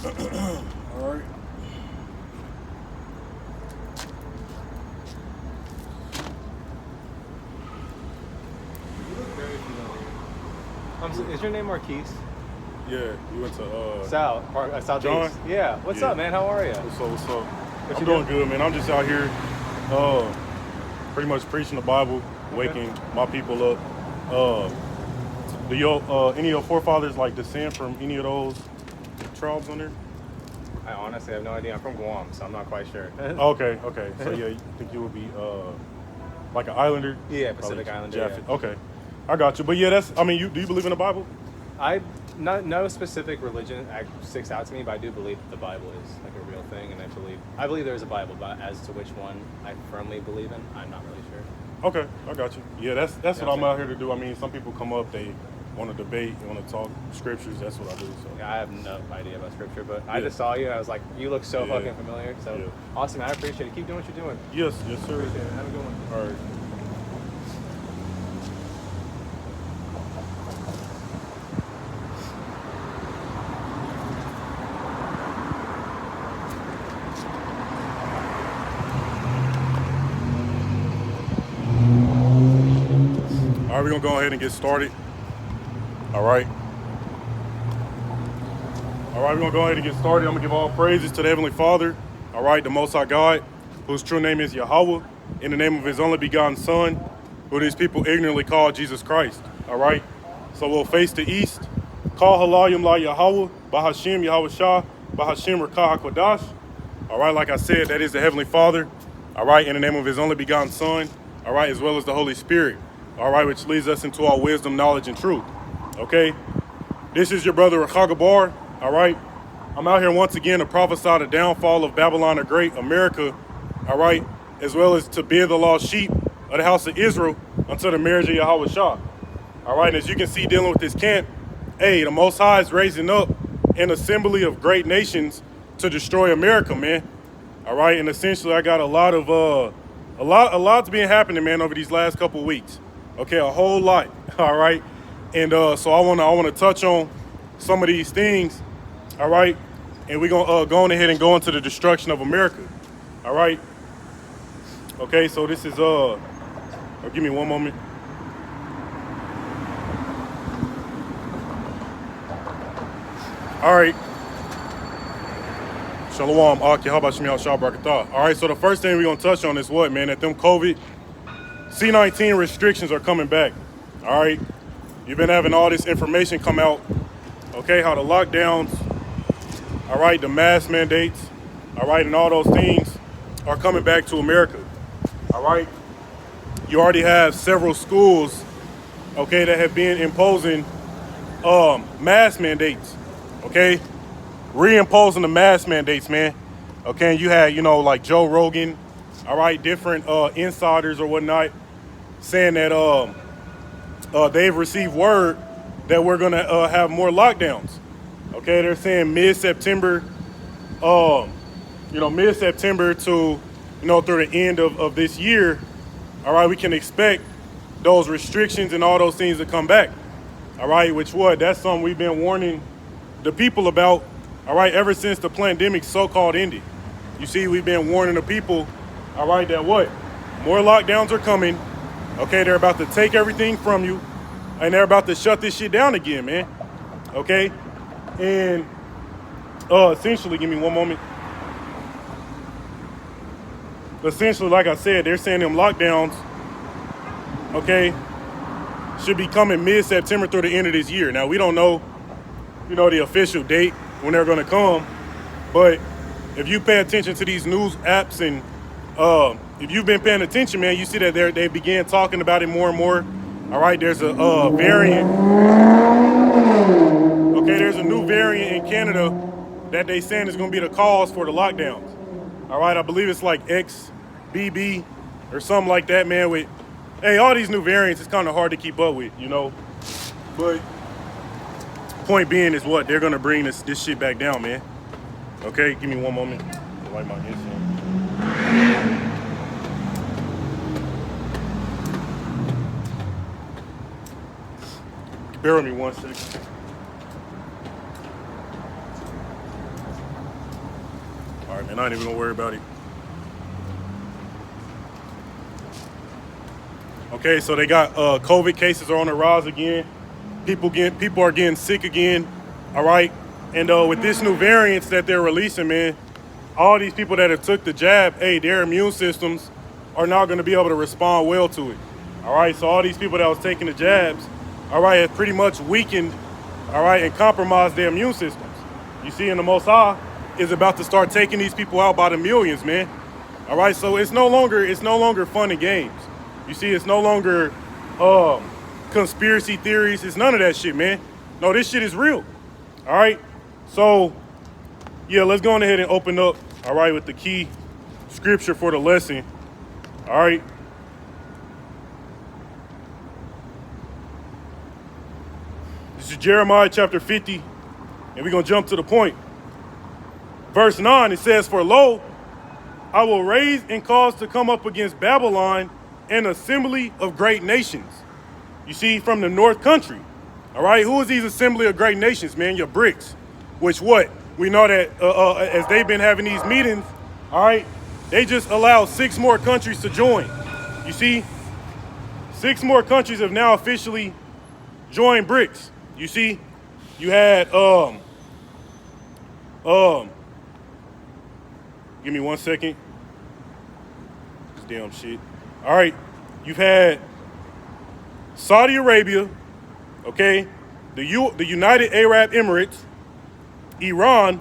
All right. Is your name Marquise? Yeah, you went to Southeast. John? Yeah. What's Yeah. up, man? How are you? What's up? What I'm you doing doing? good, man. I'm just out here, pretty much preaching the Bible, waking my people up. Do any of your forefathers like descend from any of those tribes on there? I honestly have no idea. I'm from Guam, so I'm not quite sure. Okay. So yeah, you think you would be like an islander? Yeah, Probably Pacific Islander. Jaffet. Yeah. Okay, I got you. But yeah, do you believe in the Bible? No specific religion sticks out to me, but I do believe that the Bible is like a real thing, and I believe there's a Bible, but as to which one I firmly believe in, I'm not really sure. Okay, I got you. Yeah, that's what I'm out here to do. I mean, some people come up, they want to debate, they want to talk scriptures. That's what I do. So Yeah, I have no idea about scripture, but I just saw you, and I was like, you look so fucking familiar. So awesome, man. I appreciate it. Keep doing what you're doing. yes, sir. Appreciate it. Have a good one. All right. All right, we're gonna go ahead and get started. All right. We're gonna go ahead and get started. I'm gonna give all praises to the Heavenly Father. All right, the Most High God, whose true name is Yahweh, in the name of His only begotten Son, who these people ignorantly call Jesus Christ. All right. So we'll face the east. Call Halayim La Yahweh, Bahashim Yahweh Shah, Bahashim Rakah HaKodash. All right, like I said, that is the Heavenly Father. All right, in the name of His only begotten Son. All right, as well as the Holy Spirit. All right, which leads us into all wisdom, knowledge, and truth. Okay, this is your brother Rakha. All right, I'm out here once again to prophesy the downfall of Babylon the Great, Amerikkha. All right, as well as to bear the lost sheep of the house of Israel until the marriage of Yahweh Shah. All right, and as you can see, dealing with this camp, hey, the Most High is raising up an assembly of great nations to destroy Amerikkha, man. All right, and essentially, I got a lot's been happening, man, over these last couple of weeks. Okay, a whole lot. All right, and so I wanna touch on some of these things. All right, and we're gonna go on ahead and go into the destruction of Amerikkha. All right. Okay, so this is give me one moment. All right. Shalom, Aki, how about Shemiel Shah Barakatah? All right, so the first thing we're gonna touch on is what, man? That them COVID C-19 restrictions are coming back. All right, you've been having all this information come out. Okay, how the lockdowns, all right, the mask mandates, all right, and all those things are coming back to Amerikkha. All right, you already have several schools, okay, that have been imposing mask mandates. Okay, reimposing the mask mandates, man. Okay, and you had, like Joe Rogan, all right, different insiders or whatnot, saying that they've received word that we're gonna have more lockdowns. Okay, they're saying mid-September, mid-September to, through the end of this year, all right, we can expect those restrictions and all those things to come back. All right, that's something we've been warning the people about, all right, ever since the pandemic so-called ended. You see, we've been warning the people, all right, that more lockdowns are coming. Okay, they're about to take everything from you, and they're about to shut this shit down again, man. Okay, and essentially, give me one moment. Essentially, like I said, they're saying them lockdowns, okay, should be coming mid-September through the end of this year. Now, we don't know, the official date when they're going to come, but if you pay attention to these news apps and if you've been paying attention, man, you see that they began talking about it more and more. All right, there's a variant. Okay, there's a new variant in Canada that they saying is going to be the cause for the lockdowns. All right, I believe it's like XBB or something like that, man. All these new variants, it's kind of hard to keep up with, But point being is they're going to bring this shit back down, man. Okay, give me one moment to light my incense. Bear with me one second. All right, man, I ain't even gonna worry about it. Okay, so they got COVID cases are on the rise again. People are getting sick again. All right, and with this new variants that they're releasing, man, all these people that have took the jab, hey, their immune systems are not going to be able to respond well to it. All right, so all these people that was taking the jabs, all right, have pretty much weakened, all right, and compromised their immune systems. You see, and the Most High is about to start taking these people out by the millions, man. All right, so it's no longer fun and games. You see, it's no longer conspiracy theories. It's none of that shit, man. No, this shit is real. All right, so yeah, let's go on ahead and open up, all right, with the key scripture for the lesson. All right. This is Jeremiah chapter 50, and we're going to jump to the point. Verse 9, it says, "For lo, I will raise and cause to come up against Babylon an assembly of great nations." You see, from the north country. All right, who is these assembly of great nations, man? Your BRICS. Which what? We know that as they've been having these meetings, all right, they just allowed 6 more countries to join. You see, 6 more countries have now officially joined BRICS. You see, you had, give me 1 second. This damn shit. All right, you've had Saudi Arabia, okay, the United Arab Emirates, Iran,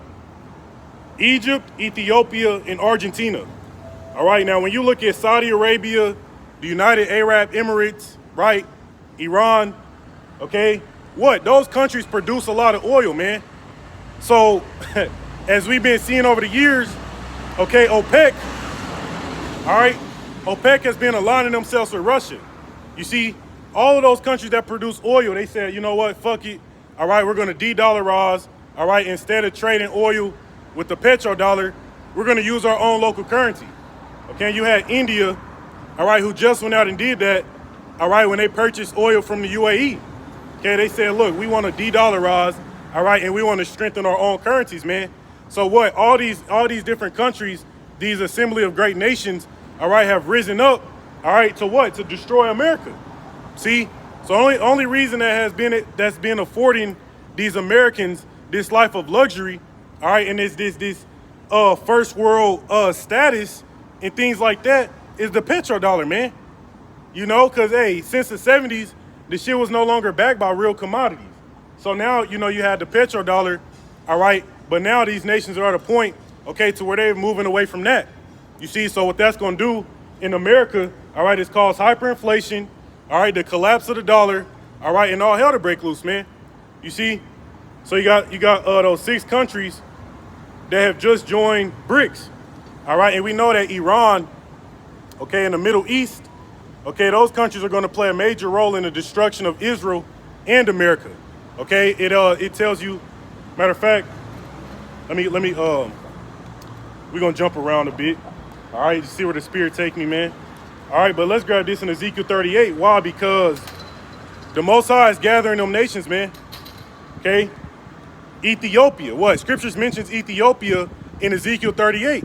Egypt, Ethiopia, and Argentina. All right, now when you look at Saudi Arabia, the United Arab Emirates, right, Iran, okay, what? Those countries produce a lot of oil, man. So, as we've been seeing over the years, okay, OPEC, all right, OPEC has been aligning themselves with Russia. You see, all of those countries that produce oil, they said, you know what, fuck it. All right, we're going to de-dollarize. All right, instead of trading oil with the petrodollar, we're going to use our own local currency. Okay, you had India, all right, who just went out and did that, all right, when they purchased oil from the UAE. Okay, they said, look, we want to de-dollarize, all right, and we want to strengthen our own currencies, man. So what? All these different countries, these assembly of great nations, all right, have risen up, all right, to what? To destroy America. See, so only reason that's been affording these Americans this life of luxury, all right, and this first world status and things like that is the petrodollar, man. You know, because hey, since the 70s, the shit was no longer backed by real commodities. So now, you know, you had the petrodollar, all right, but now these nations are at a point, okay, to where they're moving away from that. You see, so what that's going to do in America, all right, is cause hyperinflation. All right, the collapse of the dollar, all right, and all hell to break loose, man. You see? So you got those 6 countries that have just joined BRICS. All right, and we know that Iran, okay, in the Middle East, okay, those countries are going to play a major role in the destruction of Israel and America. Okay, it tells you, matter of fact, we're going to jump around a bit. All right, to see where the spirit take me, man. All right, but let's grab this in Ezekiel 38. Why? Because the Most High is gathering them nations, man. Okay? Ethiopia. What? Scriptures mentions Ethiopia in Ezekiel 38.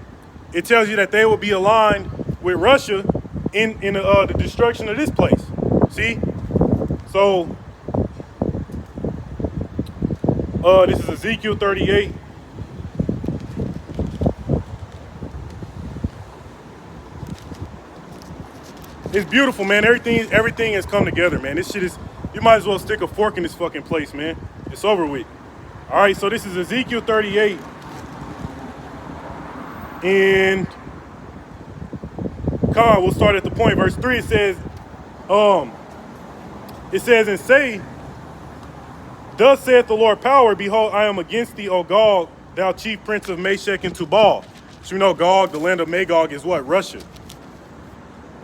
It tells you that they will be aligned with Russia in the destruction of this place. See? So, this is Ezekiel 38. It's beautiful, man. Everything has come together, man. This shit is, you might as well stick a fork in this fucking place, man. It's over with. All right, so this is Ezekiel 38. And we'll start at the point. Verse 3, it says, and say, thus saith the Lord power, behold, I am against thee, O Gog, thou chief prince of Meshech and Tubal. So you know Gog, the land of Magog, is what? Russia.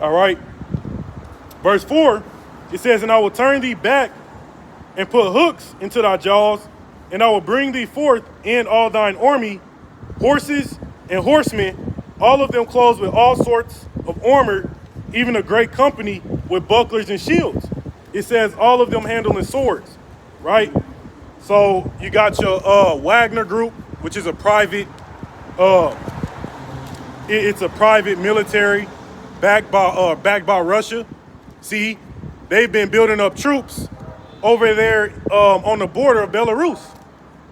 All right. Verse 4, it says, and I will turn thee back and put hooks into thy jaws, and I will bring thee forth in all thine army, horses and horsemen, all of them clothed with all sorts of armor, even a great company with bucklers and shields. It says all of them handling swords, right? So you got your Wagner group, which is a private It's a private military backed by Russia. See, they've been building up troops over there on the border of Belarus,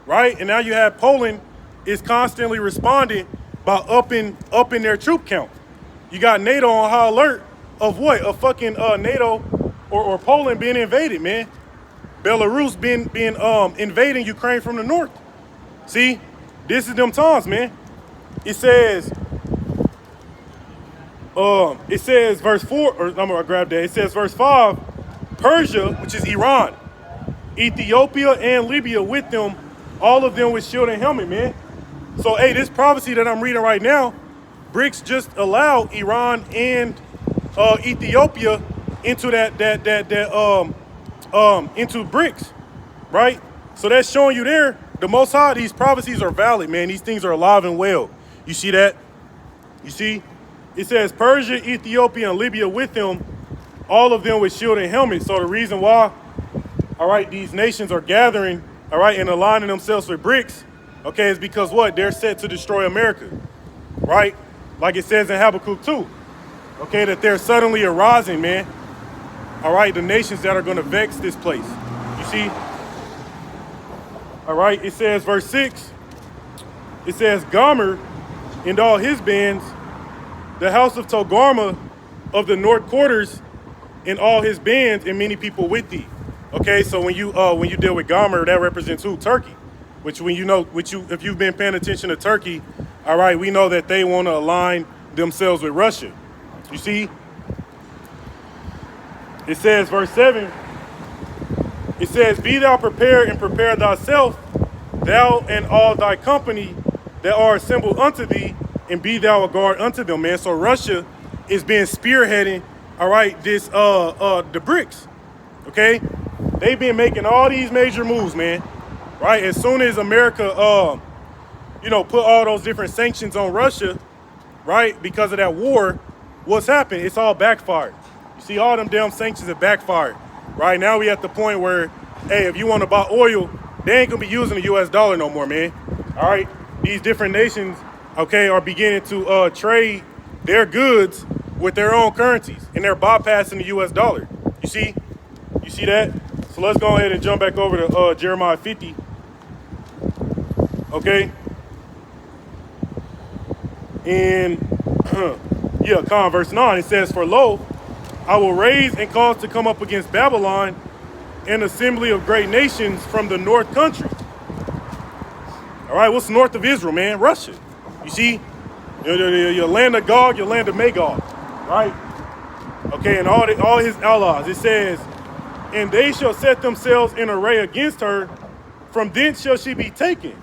right? And now you have Poland is constantly responding by upping their troop count. You got NATO on high alert of what? Of fucking NATO or Poland being invaded, man. Belarus being invading Ukraine from the north. See, this is them times, man. It says verse 4, or I'm gonna grab that. It says verse 5, Persia, which is Iran, Ethiopia and Libya with them, all of them with shield and helmet, man. So hey, this prophecy that I'm reading right now, BRICS just allowed Iran and Ethiopia into into BRICS, right? So that's showing you there, the Most High, these prophecies are valid, man. These things are alive and well. You see that? You see? It says Persia, Ethiopia, and Libya with them, all of them with shield and helmet. So the reason why, all right, these nations are gathering, all right, and aligning themselves with BRICS, okay, is because what? They're set to destroy America, right? Like it says in Habakkuk 2, okay, that they're suddenly arising, man. All right, the nations that are going to vex this place. You see? All right, it says, verse 6, it says, Gomer and all his bands, the house of Togarmah of the north quarters and all his bands and many people with thee. Okay, so when you deal with Gomer, that represents who? Turkey. If you've been paying attention to Turkey, all right, we know that they want to align themselves with Russia. You see? It says, verse 7, it says, Be thou prepared and prepare thyself, thou and all thy company that are assembled unto thee, and be thou a guard unto them, man. So Russia is being spearheading, all right, this the BRICS, okay? They've been making all these major moves, man, right? As soon as America, put all those different sanctions on Russia, right, because of that war, what's happened? It's all backfired. You see, all them damn sanctions have backfired. Right now we at the point where, hey, if you want to buy oil, they ain't gonna be using the US dollar no more, man. All right, these different nations, okay, are beginning to trade their goods with their own currencies, and they're bypassing the US dollar. You see that? So let's go ahead and jump back over to Jeremiah 50. Okay. And verse 9, it says, For lo, I will raise and cause to come up against Babylon an assembly of great nations from the north country. All right, what's north of Israel, man? Russia. You see, your land of Gog, your land of Magog, right? Okay, and all his allies. It says, And they shall set themselves in array against her, from thence shall she be taken.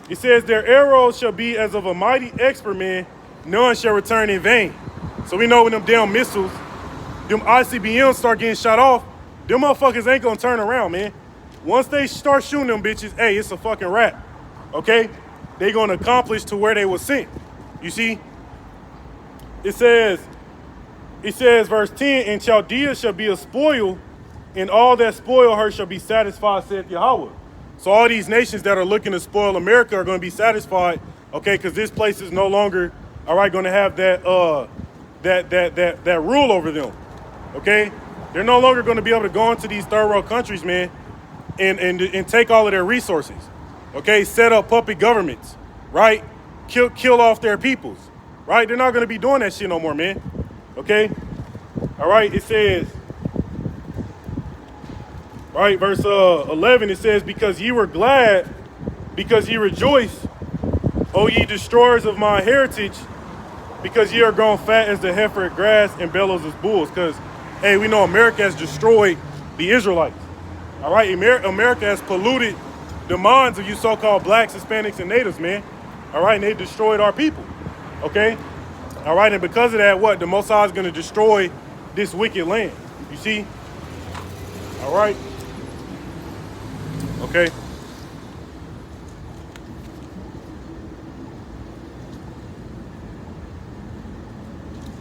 It says, Their arrows shall be as of a mighty expert man, none shall return in vain. So we know when them damn missiles, them ICBMs start getting shot off, them motherfuckers ain't gonna turn around, man. Once they start shooting them bitches, hey, it's a fucking wrap, okay? They gonna accomplish to where they were sent. You see? It says, verse 10, And Chaldea shall be a spoil, and all that spoil her shall be satisfied, saith Yahweh. So all these nations that are looking to spoil America are gonna be satisfied, okay, because this place is no longer, all right, gonna have that rule over them. Okay, they're no longer going to be able to go into these third world countries, man, and take all of their resources. Okay, set up puppet governments, right? Kill off their peoples, right? They're not going to be doing that shit no more, man. Okay, all right. It says, right, verse 11. It says, Because ye were glad, because ye rejoice, O ye destroyers of my heritage, because ye are grown fat as the heifer at grass and bellows as bulls. Because, hey, we know America has destroyed the Israelites. All right, America has polluted the minds of you so-called blacks, Hispanics, and natives, man. All right, and they destroyed our people. Okay? All right, and because of that, what? The Most High is going to destroy this wicked land. You see? All right? Okay?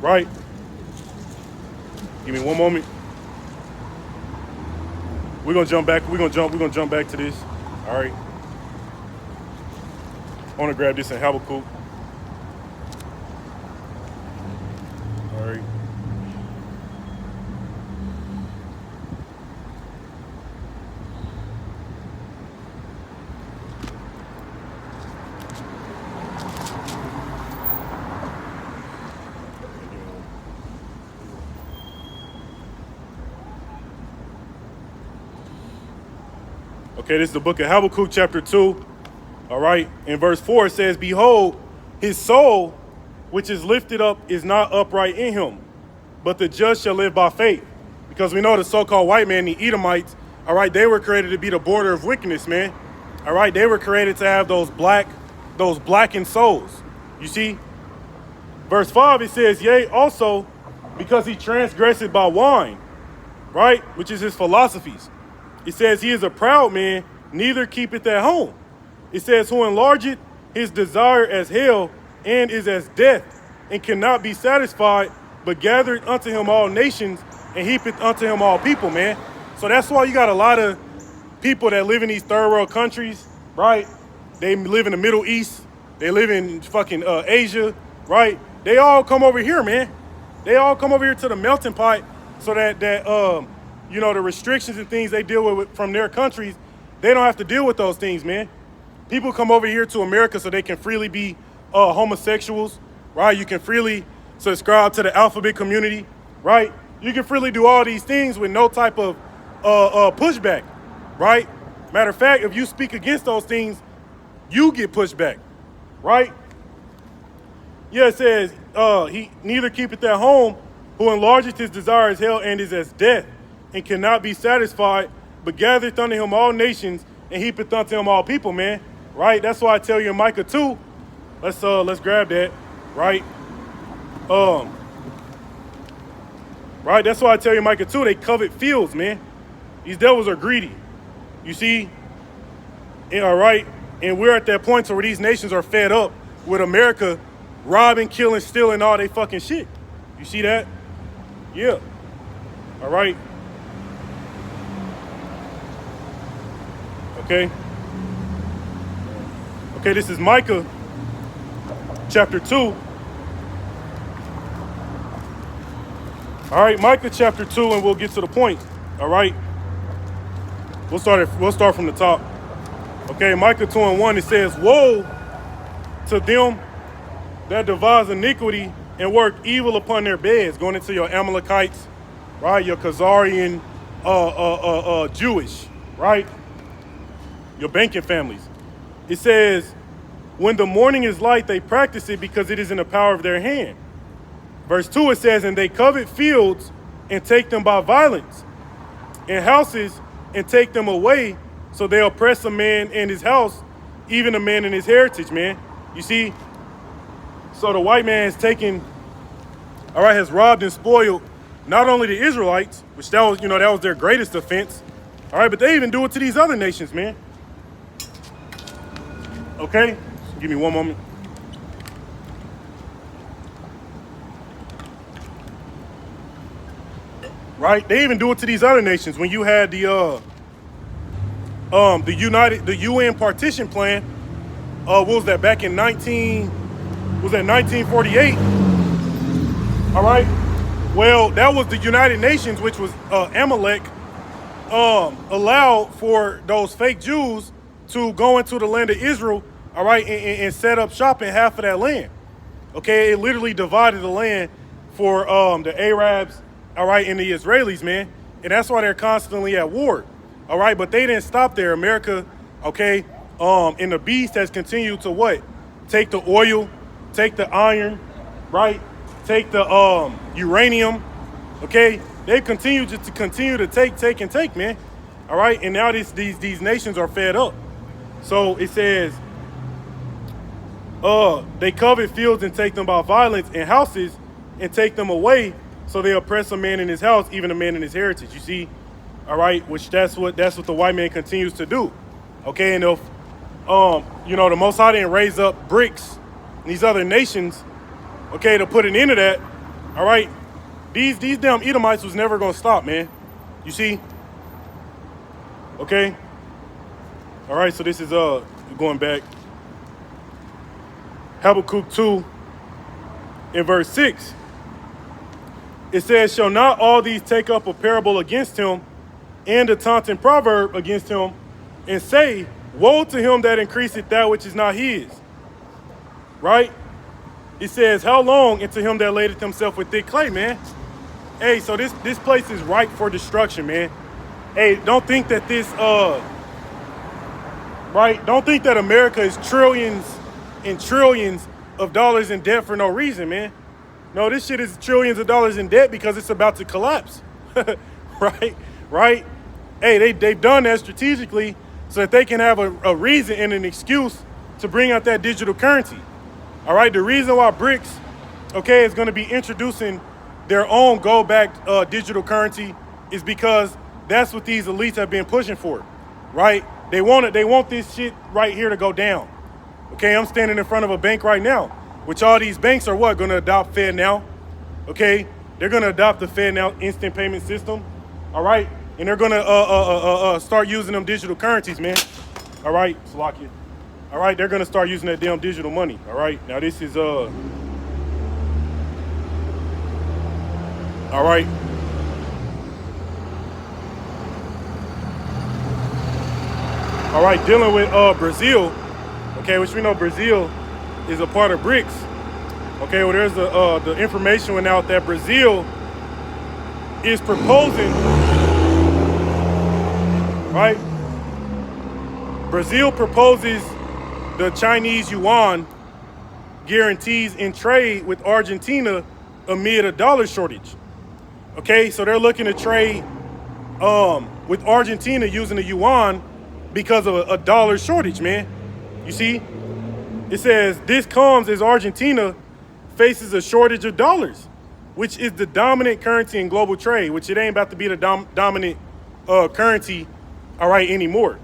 Right? Give me one moment. We're gonna jump back. We're gonna jump back to this. All right. I want to grab this in Habakkuk. Sorry. Okay, this is the book of Habakkuk, chapter 2. All right, in verse 4 it says, "Behold, his soul, which is lifted up, is not upright in him, but the just shall live by faith." Because we know the so-called white man, the Edomites, all right, they were created to be the border of wickedness, man. All right, they were created to have those blackened souls. You see? Verse 5, it says, "Yea, also, because he transgressed by wine," right, which is his philosophies. It says, "He is a proud man, neither keepeth at home." It says, "Who enlargeth his desire as hell, and is as death, and cannot be satisfied, but gathereth unto him all nations, and heapeth unto him all people," man. So that's why you got a lot of people that live in these third world countries, right? They live in the Middle East. They live in fucking Asia, right? They all come over here, man. They all come over here to the melting pot so that you know, the restrictions and things they deal with from their countries, they don't have to deal with those things, man. People come over here to America so they can freely be homosexuals, right? You can freely subscribe to the alphabet community, right? You can freely do all these things with no type of pushback, right? Matter of fact, if you speak against those things, you get pushed back, right? Yeah, it says, "He neither keepeth at home, who enlargeth his desire as hell, and is as death, and cannot be satisfied, but gathereth unto him all nations, and heapeth unto him all people," man. Right? That's why I tell you in Micah 2, let's grab that, right? Right, that's why I tell you in Micah 2, they covet fields, man. These devils are greedy. You see? And, all right, and we're at that point where these nations are fed up with America robbing, killing, stealing all they fucking shit. You see that? Yeah. All right. Okay. Okay, this is Micah chapter 2. All right, Micah chapter 2, and we'll get to the point. All right. We'll start from the top. Okay, Micah 2 and 1, it says, "Woe to them that devise iniquity and work evil upon their beds," going into your Amalekites, right? Your Khazarian Jewish, right? Your banking families. It says, "When the morning is light, they practice it because it is in the power of their hand." Verse 2, it says, "And they covet fields and take them by violence, and houses and take them away. So they oppress a man and his house, even a man and his heritage," man. You see? So the white man has taken, all right, has robbed and spoiled not only the Israelites, which that was their greatest offense, all right, but they even do it to these other nations, man. Okay? Give me one moment. Right? They even do it to these other nations. When you had the UN partition plan, what was that, back in 1948? All right. Well, that was the United Nations, which was Amalek, allowed for those fake Jews to go into the land of Israel, all right, and set up shop in half of that land. Okay, it literally divided the land for the Arabs, all right, and the Israelis, man. And that's why they're constantly at war, all right? But they didn't stop there. America, okay, and the beast has continued to what? Take the oil, take the iron, right? Take the uranium, okay? They continue to take, man, all right? And now these nations are fed up. So it says, they covet fields and take them by violence, and houses and take them away. So they oppress a man in his house, even a man in his heritage. You see, all right, which that's what the white man continues to do. Okay, and if the Most High didn't raise up BRICS and these other nations, okay, to put an end to that, all right, these damn Edomites was never gonna stop, man. You see? Okay. All right, so this is going back. Habakkuk 2 in verse 6. It says, shall not all these take up a parable against him and a taunting proverb against him, and say, woe to him that increaseth that which is not his. Right? It says, how long into him that ladeth himself with thick clay, man? Hey, so this place is ripe for destruction, man. Hey, don't think that don't think that America is trillions and trillions of dollars in debt for no reason, man. No, this shit is trillions of dollars in debt because it's about to collapse. Right? Hey, they've done that strategically so that they can have a reason and an excuse to bring out that digital currency. All right, the reason why BRICS, okay, is going to be introducing their own gold-backed digital currency is because that's what these elites have been pushing for, right? They want this shit right here to go down. Okay, I'm standing in front of a bank right now, which all these banks are going to adopt FedNow. Okay, they're going to adopt the FedNow instant payment system. All right, and they're going to start using them digital currencies, man. All right, Slovakia. All right, they're going to start using that damn digital money. All right, now this is all right. All right, dealing with Brazil, okay, which we know Brazil is a part of BRICS. Okay, well, there's the information went out that Brazil is proposing, right? Brazil proposes the Chinese yuan guarantees in trade with Argentina amid a dollar shortage. Okay, so they're looking to trade with Argentina using the yuan because of a dollar shortage, man. You see? It says this comes as Argentina faces a shortage of dollars, which is the dominant currency in global trade, which it ain't about to be the dominant currency, all right, anymore.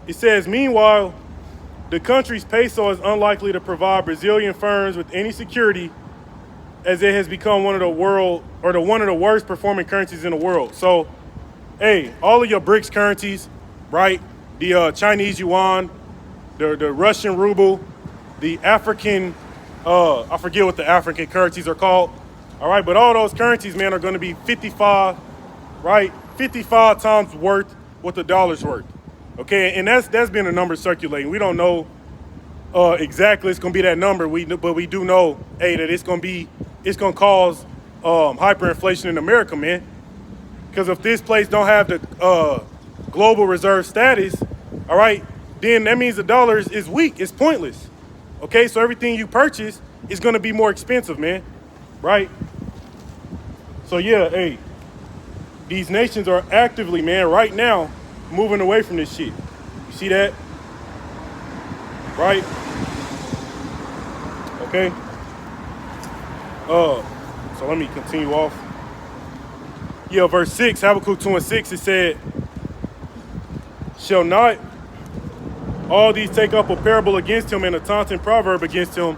It says, meanwhile, the country's peso is unlikely to provide Brazilian firms with any security as it has become one of the worst performing currencies in the world. So, hey, all of your BRICS currencies, right? The Chinese yuan, the Russian ruble, the African, I forget what the African currencies are called. All right, but all those currencies, man, are going to be 55 times worth what the dollar's worth. Okay, and that's been a number circulating. We don't know exactly it's going to be that number, but we do know, hey, that it's going to cause hyperinflation in America, man. Because if this place don't have the global reserve status, all right, then that means the dollar is weak. It's pointless. Okay, so everything you purchase is going to be more expensive, man. Right? So yeah, hey, these nations are actively, man, right now, moving away from this shit. You see that? Right? Okay. So let me continue off. Yeah, verse 6, Habakkuk 2 and 6, it said, shall not all these take up a parable against him and a taunting proverb against him,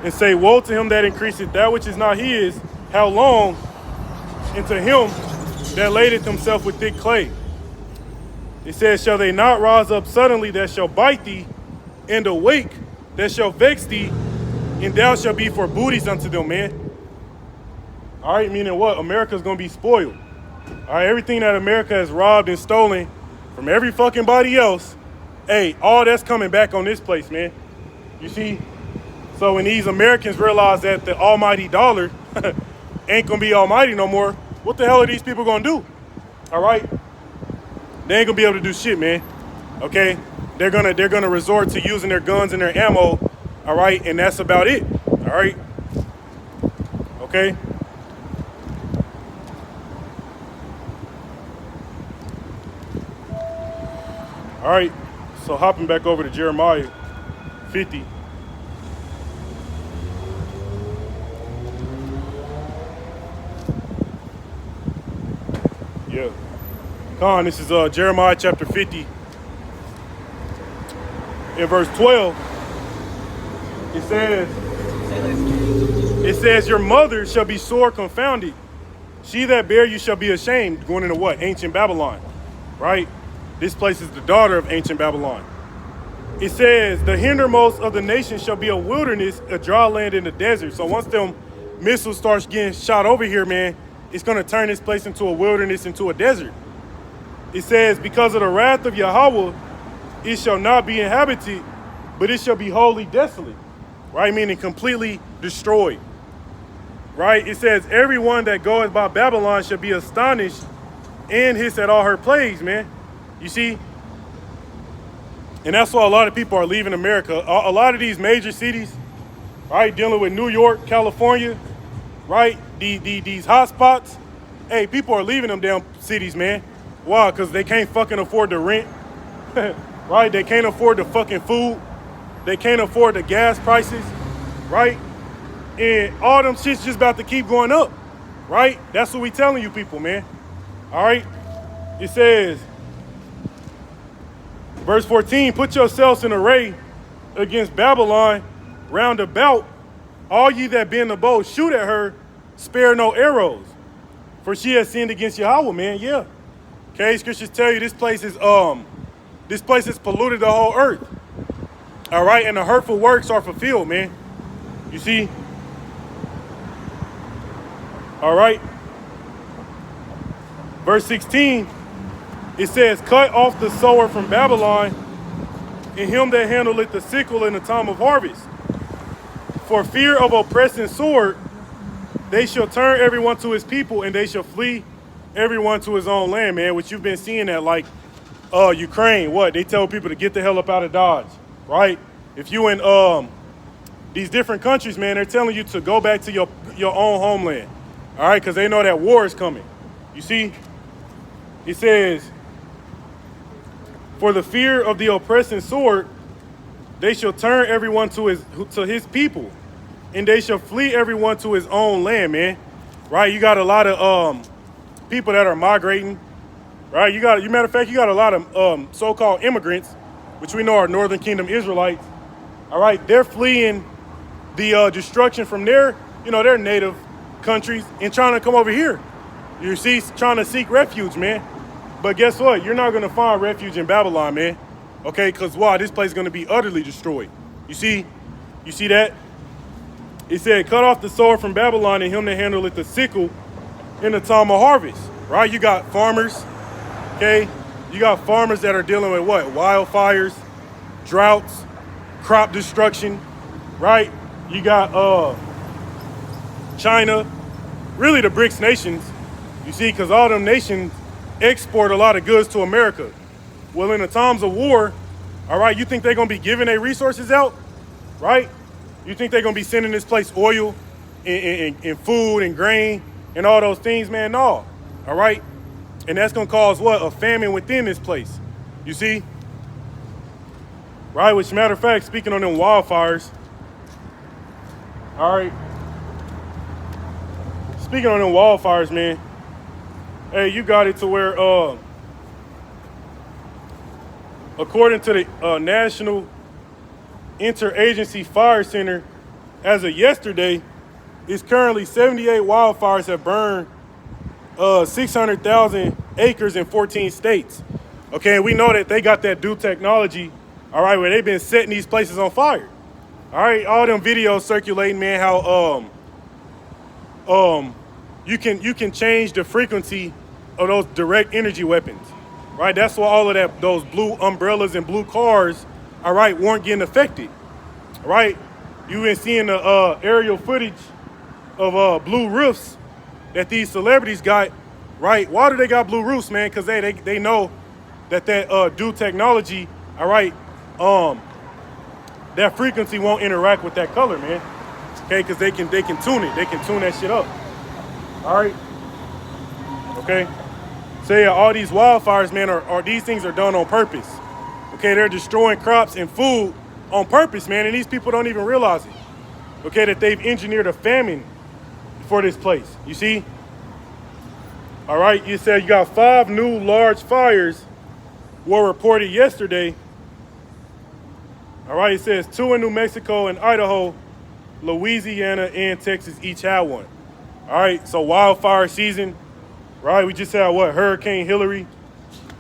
and say, woe to him that increaseth that which is not his, how long? And to him that ladeth himself with thick clay. It says, shall they not rise up suddenly that shall bite thee, and awake that shall vex thee, and thou shalt be for booties unto them, man. All right, meaning what? America's going to be spoiled. All right, everything that America has robbed and stolen from every fucking body else, hey, all that's coming back on this place, man. You see? So when these Americans realize that the almighty dollar ain't going to be almighty no more, what the hell are these people going to do? All right? They ain't going to be able to do shit, man. Okay? They're gonna resort to using their guns and their ammo, all right? And that's about it, all right? Okay? All right, so hopping back over to Jeremiah 50. Yeah. This is Jeremiah chapter 50. In verse 12, it says, your mother shall be sore confounded. She that bare you shall be ashamed. Going into what? Ancient Babylon, right? This place is the daughter of ancient Babylon. It says, the hindermost of the nations shall be a wilderness, a dry land in the desert. So once them missiles starts getting shot over here, man, it's going to turn this place into a wilderness, into a desert. It says, because of the wrath of Yahweh, it shall not be inhabited, but it shall be wholly desolate, right? Meaning completely destroyed, right? It says, everyone that goeth by Babylon shall be astonished and hiss at all her plagues, man. You see? And that's why a lot of people are leaving America. A lot of these major cities, right, dealing with New York, California, right, these hot spots, hey, people are leaving them damn cities, man. Why? Because they can't fucking afford the rent, right? They can't afford the fucking food. They can't afford the gas prices, right? And all them shit's just about to keep going up, right? That's what we telling you people, man. All right? It says, verse 14, put yourselves in array against Babylon round about. All ye that be in the bow, shoot at her, spare no arrows. For she has sinned against Yahweh, man. Yeah. Okay, scriptures tell you this place has polluted the whole earth. All right, and the hurtful works are fulfilled, man. You see? All right. Verse 16, it says, cut off the sower from Babylon, and him that handleth the sickle in the time of harvest. For fear of oppressing sword, they shall turn everyone to his people, and they shall flee everyone to his own land, man. Which you've been seeing at, like, Ukraine. What? They tell people to get the hell up out of Dodge, right? If you in these different countries, man, they're telling you to go back to your own homeland, all right? Because they know that war is coming. You see? It says, for the fear of the oppressing sword, they shall turn everyone to his people, and they shall flee everyone to his own land, man. Right? You got a lot of people that are migrating, right? Matter of fact, you got a lot of so-called immigrants, which we know are Northern Kingdom Israelites. All right, they're fleeing the destruction from their native countries and trying to come over here. You see, trying to seek refuge, man. But guess what? You're not going to find refuge in Babylon, man. Okay, because why? This place is going to be utterly destroyed. You see that? It said, cut off the sword from Babylon, and him that handleth the sickle in the time of harvest. Right? You got farmers, okay? You got farmers that are dealing with what? Wildfires, droughts, crop destruction, right? You got China, really the BRICS nations, you see, because all them nations export a lot of goods to America. Well, in the times of war, all right, you think they're going to be giving their resources out, right? You think they're going to be sending this place oil and food and grain and all those things, man? No, all right? And that's going to cause what? A famine within this place, you see? Right, which matter of fact, speaking on them wildfires, all right, speaking on them wildfires, man, hey, you got it to where, according to the National Interagency Fire Center, as of yesterday, it's currently 78 wildfires have burned 600,000 acres in 14 states. Okay, and we know that they got that new technology, all right, where they've been setting these places on fire. All right, all them videos circulating, man, how you can change the frequency of those direct energy weapons. Right, that's why all of those blue umbrellas and blue cars, all right, weren't getting affected. All right, you've been seeing the aerial footage of blue roofs that these celebrities got. Right, why do they got blue roofs, man? Because they know that new technology, all right, that frequency won't interact with that color, man. Okay, because they can tune it. They can tune that shit up. All right. Okay. So yeah, all these wildfires, man, are these things are done on purpose. Okay, they're destroying crops and food on purpose, man, and these people don't even realize it. Okay, that they've engineered a famine for this place. You see? All right, you said you got 5 new large fires were reported yesterday. All right, it says 2 in New Mexico and Idaho, Louisiana, and Texas each had one. All right, so wildfire season. Right, we just had what? Hurricane Hillary.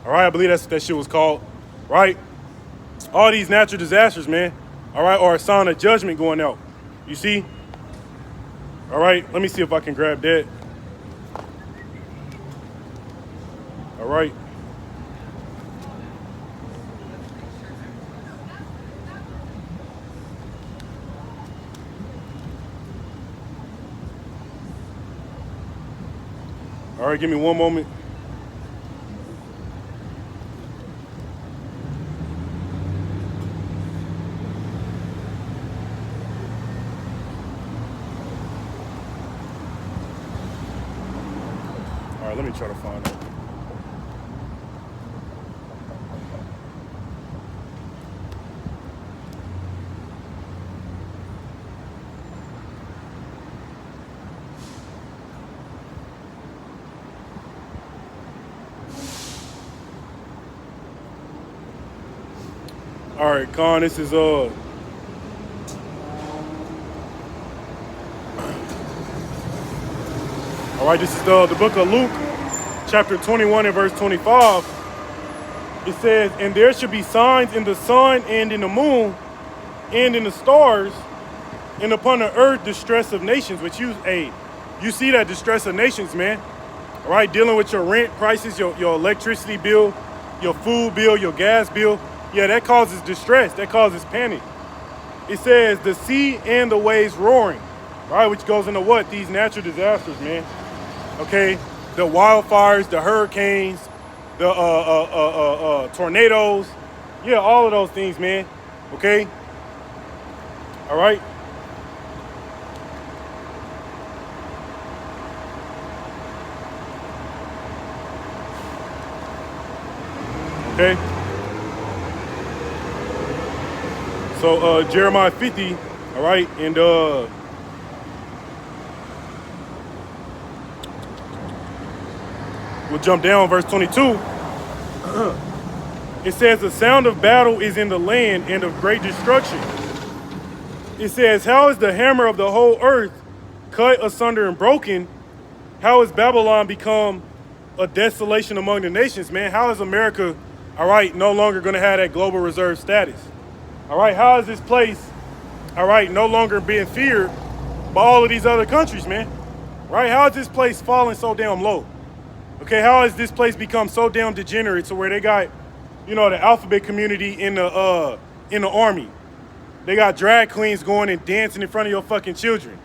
All right, I believe that's what that shit was called. Right? All these natural disasters, man. All right, are a sign of judgment going out. You see? All right, let me see if I can grab that. All right. All right, give me one moment. All right, let me try to find it. All right, Con, this is all right, this is the book of Luke, chapter 21 and verse 25. It says, and there should be signs in the sun and in the moon and in the stars, and upon the earth distress of nations. Which you see that distress of nations, man. All right, dealing with your rent prices, your electricity bill, your food bill, your gas bill. Yeah, that causes distress. That causes panic. It says the sea and the waves roaring, right? Which goes into what? These natural disasters, man. Okay, the wildfires, the hurricanes, the tornadoes. Yeah, all of those things, man. Okay. All right. Okay. So Jeremiah 50, all right, and we'll jump down verse 22. It says the sound of battle is in the land and of great destruction. It says, how is the hammer of the whole earth cut asunder and broken? How has Babylon become a desolation among the nations, man? How is America, all right, no longer going to have that global reserve status? All right, how is this place, all right, no longer being feared by all of these other countries, man? Right? How is this place falling so damn low? Okay, how has this place become so damn degenerate to where they got, you know, the alphabet community in the army? They got drag queens going and dancing in front of your fucking children.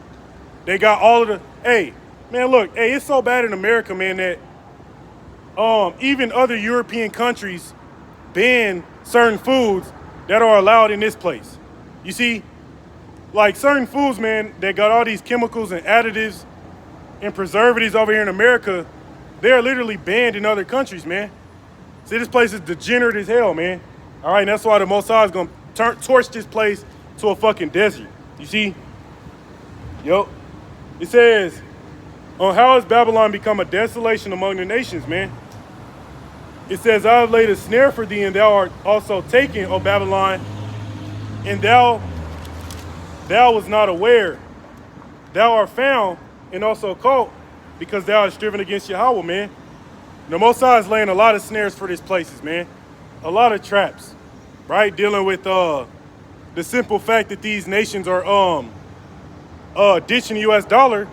They got all of the, hey, man, look, hey, it's so bad in America, man, that even other European countries ban certain foods that are allowed in this place. You see, like certain foods, man, that got all these chemicals and additives and preservatives over here in America, they're literally banned in other countries, man. See, this place is degenerate as hell, man. All right, and that's why the Most High is going to torch this place to a fucking desert. You see? Yup. It says, on how has Babylon become a desolation among the nations, man? It says, I have laid a snare for thee, and thou art also taken, O Babylon, and thou was not aware. Thou art found and also caught, because thou hast striven against Yahweh, man. The Most High is laying a lot of snares for these places, man. A lot of traps, right? Dealing with the simple fact that these nations are ditching the U.S. dollar,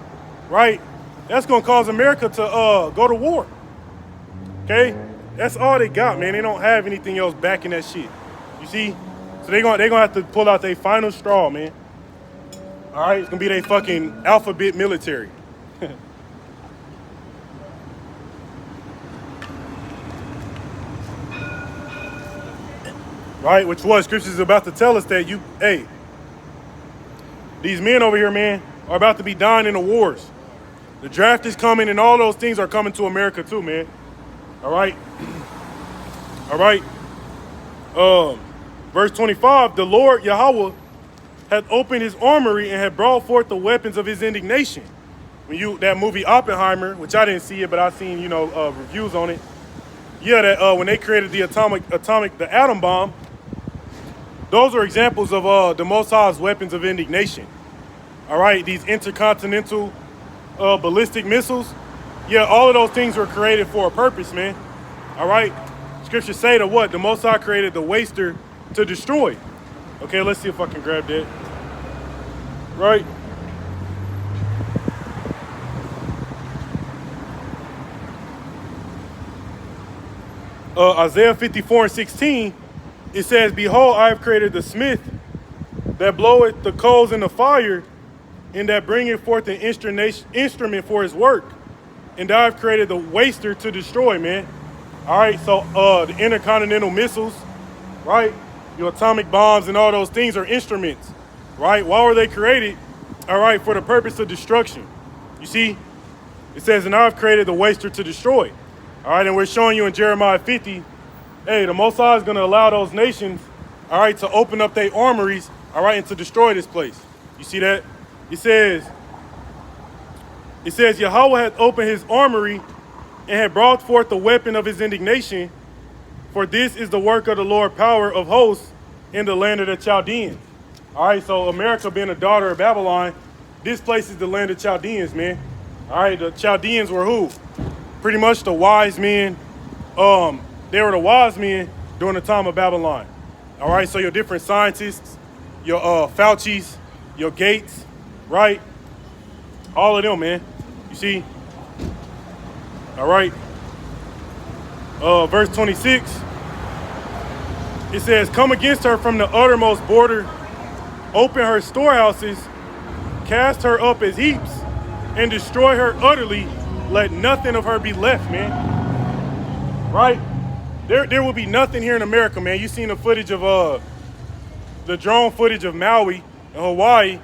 right? That's gonna cause America to go to war. Okay? That's all they got, man. They don't have anything else backing that shit. You see? So they're gonna have to pull out their final straw, man. All right, it's gonna be their fucking alphabet military. Right, which what scripture is about to tell us that these men over here, man, are about to be dying in the wars. The draft is coming, and all those things are coming to America too, man. All right. All right. Verse 25, the Lord Yahweh hath opened his armory and had brought forth the weapons of his indignation. That movie Oppenheimer, which I didn't see it, but I seen, reviews on it. Yeah, that when they created the atom bomb, those are examples of the Most High's weapons of indignation. All right, these intercontinental ballistic missiles. Yeah, all of those things were created for a purpose, man. All right, scriptures say that what? The Most High created the waster to destroy. Okay, let's see if I can grab that. Right. Isaiah 54:16, it says, behold, I have created the smith that bloweth the coals in the fire, and that bringeth forth an instrument for his work. And I have created the waster to destroy, man. All right, so the intercontinental missiles, right? Your atomic bombs and all those things are instruments, right? Why were they created? All right, for the purpose of destruction. You see, it says, and I've created the waster to destroy. All right, and we're showing you in Jeremiah 50, hey, the Most High is going to allow those nations, all right, to open up their armories, all right, and to destroy this place. You see that? It says, Yahweh hath opened his armory and had brought forth the weapon of his indignation, for this is the work of the Lord power of hosts in the land of the Chaldeans. All right, so Amerikkha being a daughter of Babylon, this place is the land of Chaldeans, man. All right, the Chaldeans were who? Pretty much the wise men. They were the wise men during the time of Babylon. All right, so your different scientists, your Fauci's, your Gates, right? All of them, man. You see? All right. Verse 26. It says, come against her from the uttermost border, open her storehouses, cast her up as heaps, and destroy her utterly. Let nothing of her be left, man. Right? There will be nothing here in America, man. You seen the footage of the drone footage of Maui in Hawaii.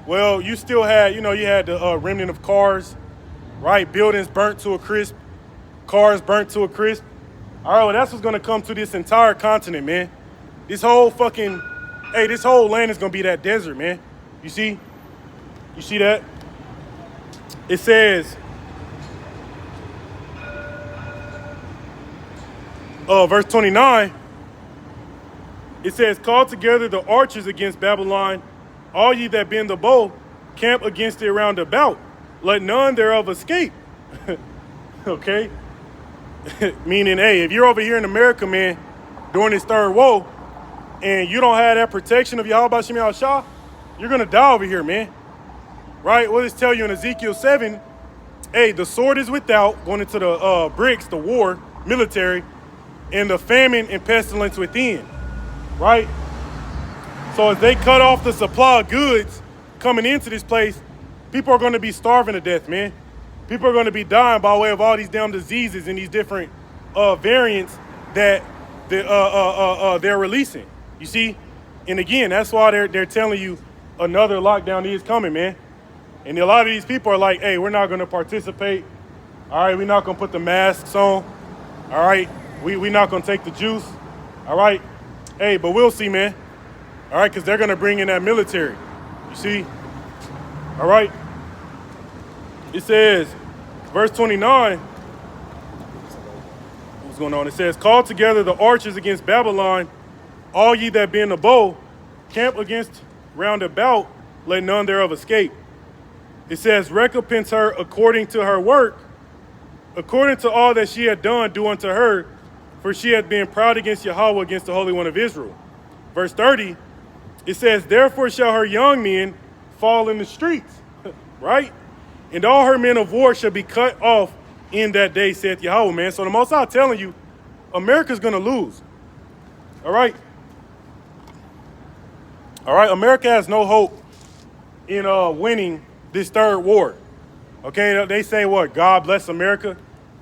Well, you still had, you had the remnant of cars, right? Buildings burnt to a crisp, cars burnt to a crisp. All right, well, that's what's gonna come to this entire continent, man. This whole this whole land is gonna be that desert, man. You see? You see that? It says, verse 29, it says, call together the archers against Babylon, all ye that bend the bow, camp against it round about. Let none thereof escape. Okay? Meaning, hey, if you're over here in America, man, during this third woe, and you don't have that protection of Yahweh Shem Shah, you're going to die over here, man. Right? What does it tell you in Ezekiel 7? Hey, the sword is without, going into the bricks, the war, military, and the famine and pestilence within. Right? So as they cut off the supply of goods coming into this place, people are going to be starving to death, man. People are going to be dying by way of all these damn diseases and these different variants that they're releasing. You see? And again, that's why they're telling you another lockdown is coming, man. And a lot of these people are like, hey, we're not going to participate. All right, we're not going to put the masks on. All right, we're not going to take the juice. All right. Hey, but we'll see, man. All right, because they're going to bring in that military. You see? All right. It says, verse 29, what's going on? It says, call together the archers against Babylon, all ye that bend the bow, camp against round about, let none thereof escape. It says, recompense her according to her work, according to all that she had done, do unto her, for she had been proud against Yahweh, against the Holy One of Israel. Verse 30, it says, therefore shall her young men fall in the streets, right? And all her men of war shall be cut off in that day, saith Yahweh, man. So the Most High telling you, America's going to lose. All right? All right, America has no hope in winning this third war. Okay, they say what? God bless America?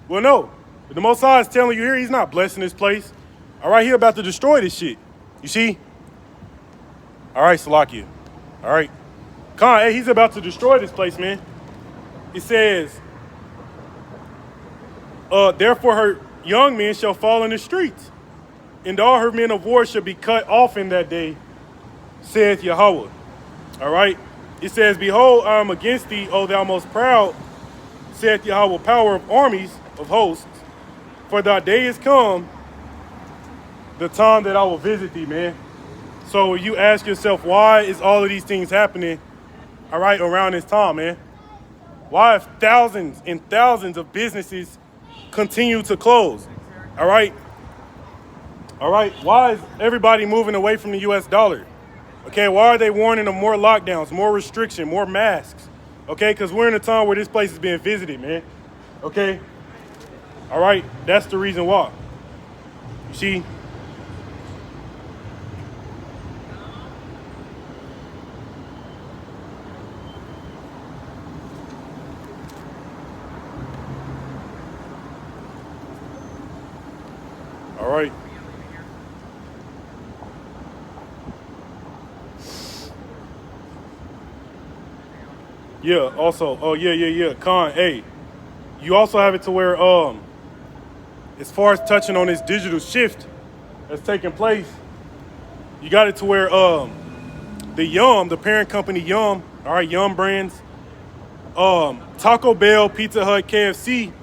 Well, no. The Most High is telling you here, he's not blessing this place. All right, he's about to destroy this shit. You see? All right, Salakia. All right. Khan, hey, he's about to destroy this place, man. It says, therefore her young men shall fall in the streets, and all her men of war shall be cut off in that day, saith Yahweh. All right. It says, behold, I am against thee, O thou most proud, saith Yahweh, power of armies of hosts. For thy day is come, the time that I will visit thee, man. So you ask yourself, why is all of these things happening, all right, around this time, man? Why have thousands and thousands of businesses continue to close? All right. All right. Why is everybody moving away from the US dollar? Okay. Why are they warning of more lockdowns, more restriction, more masks? Okay. Because we're in a time where this place is being visited, man. Okay. All right. That's the reason why. You see? All right. Yeah, also, oh yeah. Con, hey, you also have it to where as far as touching on this digital shift that's taking place, you got it to where the parent company Yum, all right, Yum Brands, Taco Bell, Pizza Hut, KFC,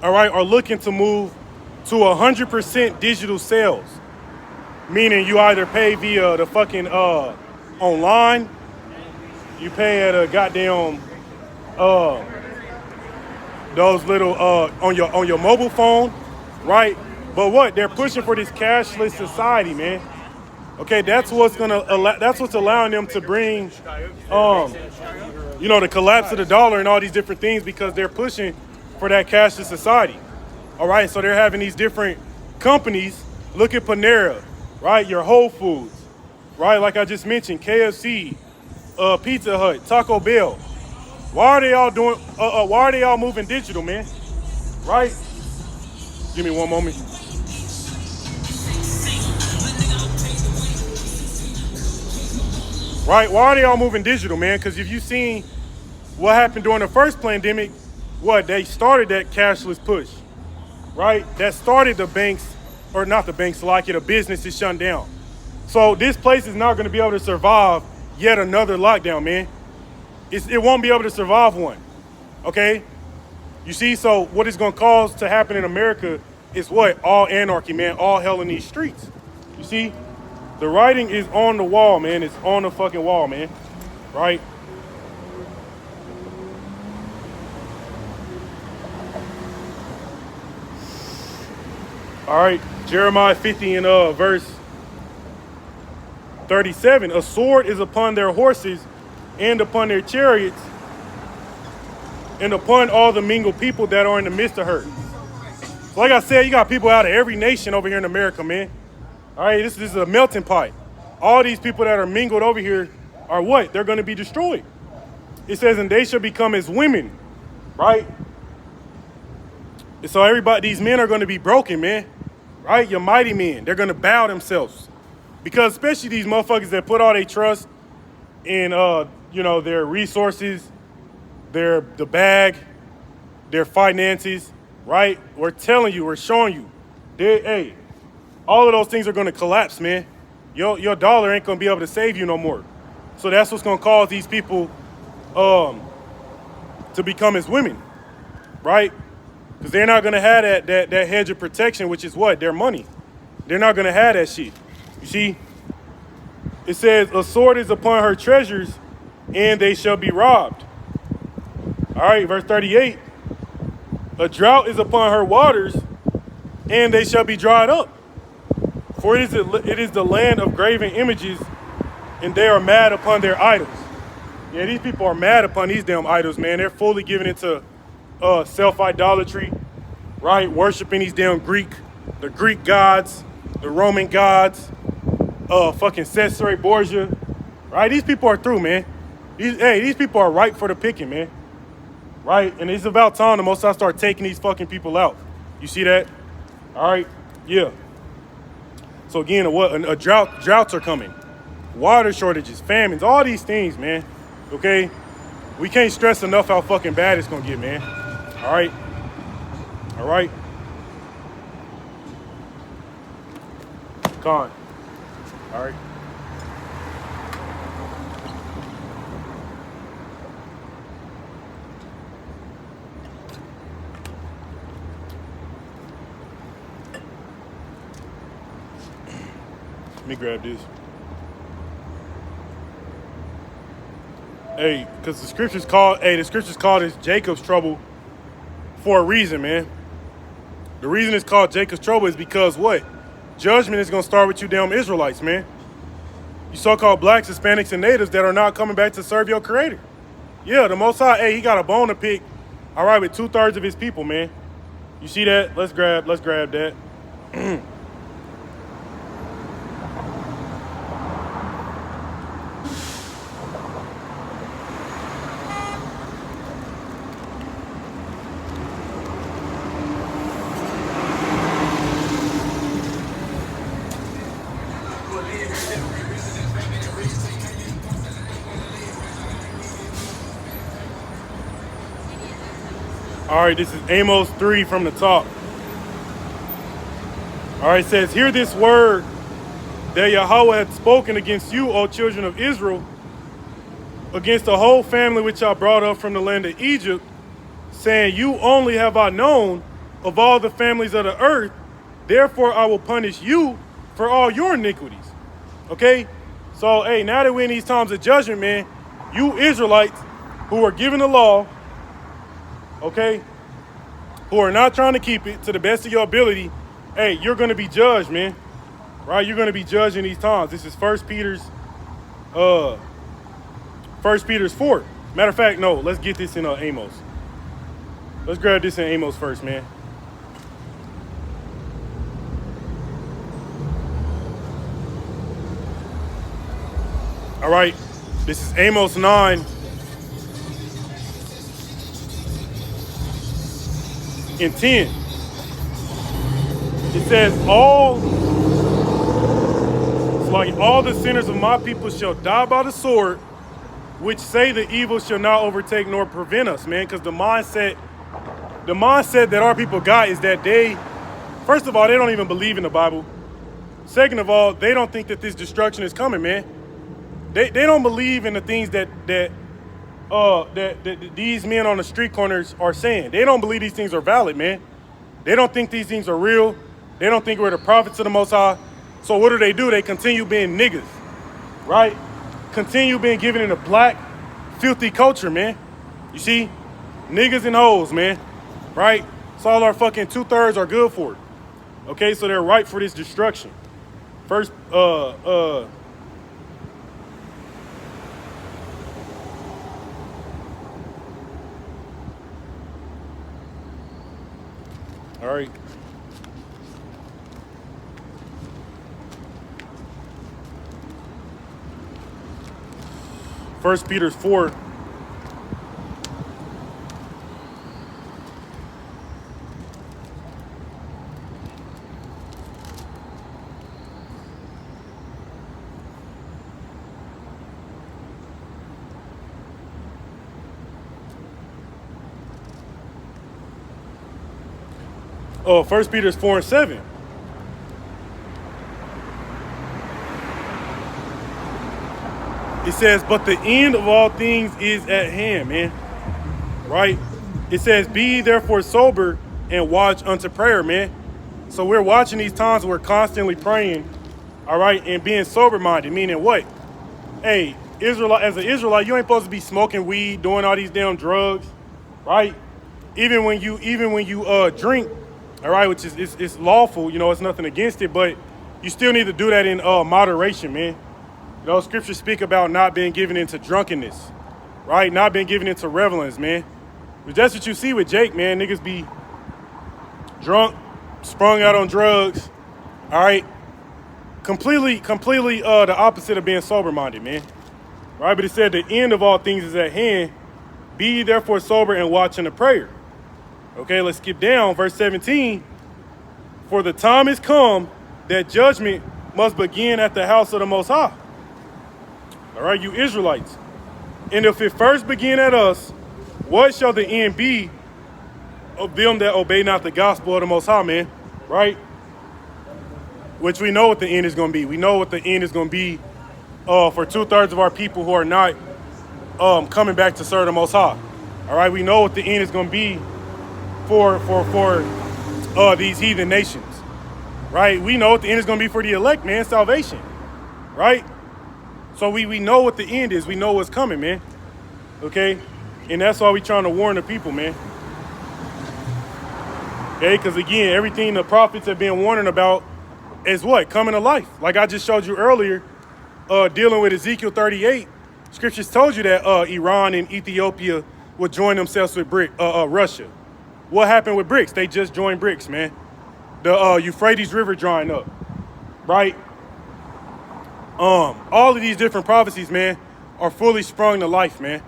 all right, are looking to move to 100% digital sales. Meaning you either pay via the fucking online, you pay at a goddamn those little on your mobile phone, right? But what they're pushing for this cashless society, man. Okay, that's what's allowing them to bring the collapse of the dollar and all these different things, because they're pushing for that cashless society. All right, so they're having these different companies. Look at Panera, right? Your Whole Foods, right? Like I just mentioned, KFC, Pizza Hut, Taco Bell. Why are they all doing? Why are they all moving digital, man? Right? Give me one moment. Right? Why are they all moving digital, man? Because if you've seen what happened during the first pandemic, they started that cashless push, right? That started the banks, or not the banks, like the businesses shut down. So this place is not going to be able to survive yet another lockdown, man. It won't be able to survive one, okay? You see, so what it's going to cause to happen in America is what? All anarchy, man. All hell in these streets. You see, the writing is on the wall, man. It's on the fucking wall, man. Right? All right, Jeremiah 50 and verse 37. A sword is upon their horses and upon their chariots, and upon all the mingled people that are in the midst of her. So like I said, you got people out of every nation over here in America, man. All right, this is a melting pot. All these people that are mingled over here are what? They're going to be destroyed. It says, and they shall become as women, right? And so these men are going to be broken, man. Right? Your mighty men, they're going to bow themselves. Because especially these motherfuckers that put all their trust in, their resources, the bag, their finances, right? We're telling you, we're showing you, all of those things are going to collapse, man. Your dollar ain't going to be able to save you no more. So that's what's going to cause these people to become as women, right? Because they're not going to have that hedge of protection, which is what? Their money. They're not going to have that shit. You see? It says, a sword is upon her treasures, and they shall be robbed. All right, verse 38. A drought is upon her waters, and they shall be dried up. For it is the land of graven images, and they are mad upon their idols. Yeah, these people are mad upon these damn idols, man. They're fully giving into self-idolatry, right? Worshiping these damn the Greek gods, the Roman gods, fucking Caesar Borgia, right? These people are through, man. These people are ripe for the picking, man. Right? And it's about time the Most High start taking these fucking people out. You see that? All right? Yeah. So again, droughts are coming. Water shortages, famines, all these things, man. Okay? We can't stress enough how fucking bad it's gonna get, man. All right? All right? Con. All right? Let me grab this. Hey, because the scriptures call this Jacob's trouble for a reason, man. The reason it's called Jacob's trouble is because what? Judgment is going to start with you damn Israelites, man. You so-called blacks, Hispanics, and natives that are not coming back to serve your creator. Yeah, the Most High, he got a bone to pick, all right, with 2/3 of his people, man. You see that? Let's grab that. All right, this is Amos 3 from the top. All right, it says, hear this word that Yahweh hath spoken against you, O children of Israel, against the whole family which I brought up from the land of Egypt, saying, you only have I known of all the families of the earth, therefore I will punish you for all your iniquities. Okay? So, hey, now that we're in these times of judgment, man, you Israelites who are given the law, okay, who are not trying to keep it to the best of your ability, hey, you're going to be judged, man. Right? You're going to be judged in these times. This is 1 Peter's 4. Matter of fact, no, let's get this in Amos. Let's grab this in Amos first, man. All right, this is Amos 9 and 10. It says, all the sinners of my people shall die by the sword, which say the evil shall not overtake nor prevent us, man. Because the mindset that our people got is that first of all, they don't even believe in the Bible. Second of all, they don't think that this destruction is coming, man. They don't believe in the things that these men on the street corners are saying. They don't believe these things are valid, man. They don't think these things are real. They don't think we're the prophets of the Most High. So what do? They continue being niggas, right? Continue being given in a black, filthy culture, man. You see? Niggas and hoes, man. Right? So all our fucking 2/3 are good for it. Okay, so they're ripe for this destruction. First, all right. 1 Peter 4. Oh, 1 Peter 4 and 7. It says, but the end of all things is at hand, man. Right? It says, be ye therefore sober and watch unto prayer, man. So we're watching these times, we're constantly praying, all right, and being sober-minded, meaning what? Hey, as an Israelite, you ain't supposed to be smoking weed, doing all these damn drugs, right? Even when you drink, all right, which is it's lawful, you know, it's nothing against it, but you still need to do that in moderation, man. You know, scriptures speak about not being given into drunkenness, right? Not being given into revelings, man. But that's what you see with Jake, man. Niggas be drunk, sprung out on drugs, all right? Completely the opposite of being sober-minded, man. Right? But it said the end of all things is at hand. Be ye therefore sober and watch in the prayer. Okay, let's skip down. Verse 17. For the time is come that judgment must begin at the house of the Most High. All right, you Israelites. And if it first begin at us, what shall the end be of them that obey not the gospel of the Most High, man? Right? Which we know what the end is going to be. We know what the end is going to be for 2/3 of our people who are not coming back to serve the Most High. All right, we know what the end is going to be for these heathen nations. Right? We know what the end is going to be for the elect, man, salvation. Right? So we know what the end is. We know what's coming, man. Okay? And that's why we trying to warn the people, man. Okay? Because again, everything the prophets have been warning about is what? Coming to life. Like I just showed you earlier, dealing with Ezekiel 38, scriptures told you that Iran and Ethiopia would join themselves with Russia. What happened with BRICS? They just joined BRICS, man. The Euphrates River drying up, right? All of these different prophecies, man, are fully sprung to life, man.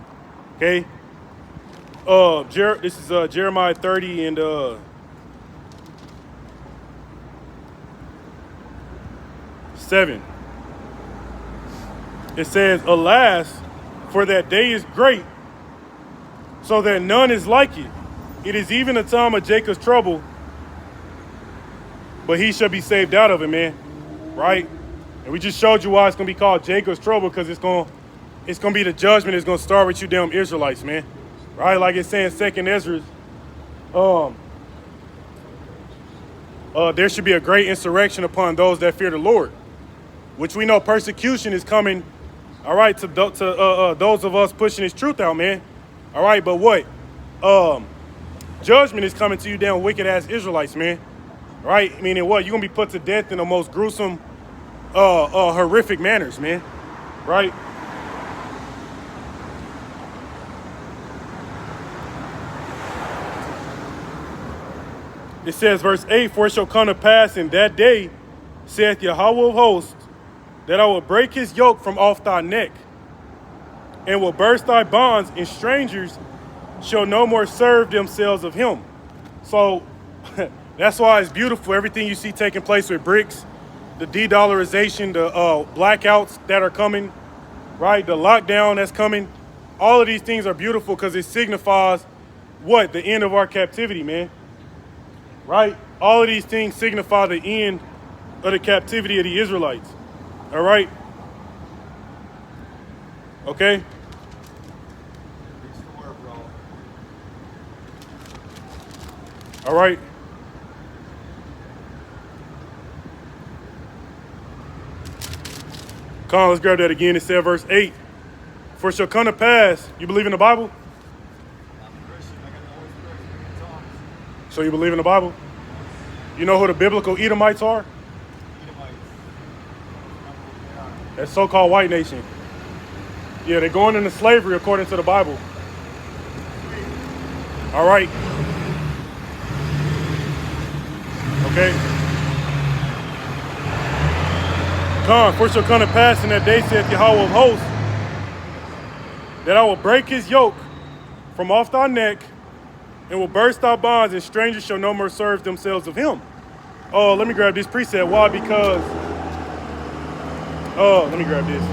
Okay? This is Jeremiah 30 and 7. It says, alas, for that day is great, so that none is like it. It is even a time of Jacob's trouble, but he shall be saved out of it, man. Right? And we just showed you why it's going to be called Jacob's trouble, because it's going to be the judgment. It's going to start with you damn Israelites, man. Right? Like it's saying 2nd Ezra, there should be a great insurrection upon those that fear the Lord, which we know persecution is coming, all right, to those of us pushing his truth out, man. All right, but what? Judgment is coming to you damn wicked-ass Israelites, man. Right? Meaning what? You're going to be put to death in the most gruesome, horrific manners, man. Right? It says, verse 8, for it shall come to pass in that day, saith Yahweh of hosts, that I will break his yoke from off thy neck, and will burst thy bonds, and strangers shall no more serve themselves of him. So that's why it's beautiful. Everything you see taking place with BRICS, the de-dollarization, the blackouts that are coming, right? The lockdown that's coming. All of these things are beautiful because it signifies what? The end of our captivity, man. Right? All of these things signify the end of the captivity of the Israelites. All right? Okay? All right? Come on, let's grab that again. It said verse 8. For it shall come to pass. You believe in the Bible? So you believe in the Bible? You know who the biblical Edomites are? That so-called white nation. Yeah, they're going into slavery according to the Bible. All right. Okay. Come, for it shall come to pass in that day, saith Yahweh of hosts, that I will break his yoke from off thy neck, and will burst thy bonds, and strangers shall no more serve themselves of him. Oh, let me grab this precept. Why? Because, let me grab this.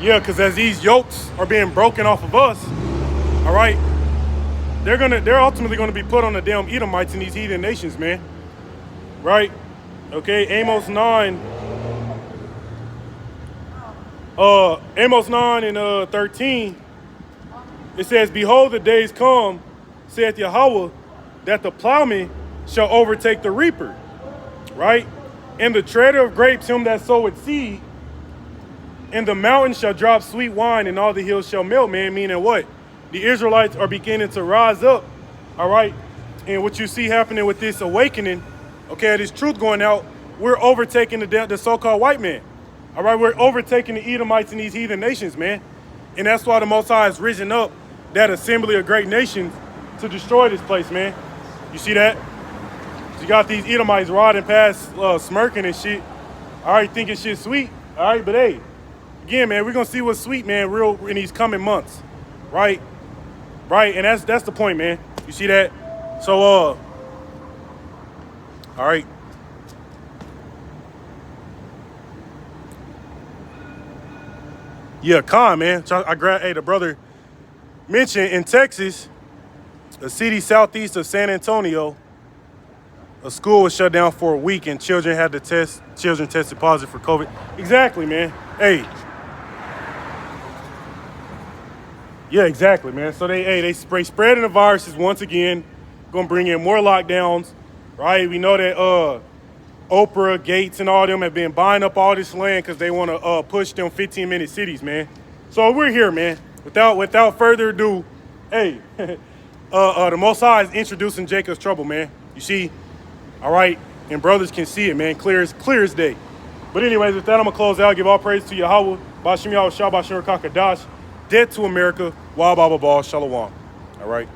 Yeah, because as these yokes are being broken off of us, all right, they're ultimately gonna be put on the damn Edomites in these heathen nations, man. Right? Okay, Amos 9 and 13, it says, behold, the days come, saith Yahweh, that the plowman shall overtake the reaper, right? And the treader of grapes him that soweth seed, and the mountain shall drop sweet wine, and all the hills shall melt, man. Meaning what? The Israelites are beginning to rise up, all right? And what you see happening with this awakening, okay, this truth going out, we're overtaking the so-called white man. All right, we're overtaking the Edomites in these heathen nations, man. And that's why the Most High has risen up that assembly of great nations to destroy this place, man. You see that? You got these Edomites riding past, smirking and shit. All right, thinking shit sweet. All right, but hey, again, man, we're going to see what's sweet, man, real in these coming months. Right? Right, and that's the point, man. You see that? So, all right. Yeah, man. I grabbed, the brother mentioned in Texas, a city southeast of San Antonio, a school was shut down for a week and children tested positive for COVID. Exactly, man. Hey. Yeah, exactly, man. So they spreading the viruses once again, gonna bring in more lockdowns, right? We know that Oprah, Gates, and all them have been buying up all this land because they want to push them 15-minute cities, man. So we're here, man. Without further ado, hey, the Most High is introducing Jacob's trouble, man. You see, all right, and brothers can see it, man, clear as day. But anyways, with that, I'm gonna close out. Give all praise to Yahweh, Bashim Yahweh Shah, Bashim Kakadash, dead to America, Wa Baba Ba, Shalom. All right.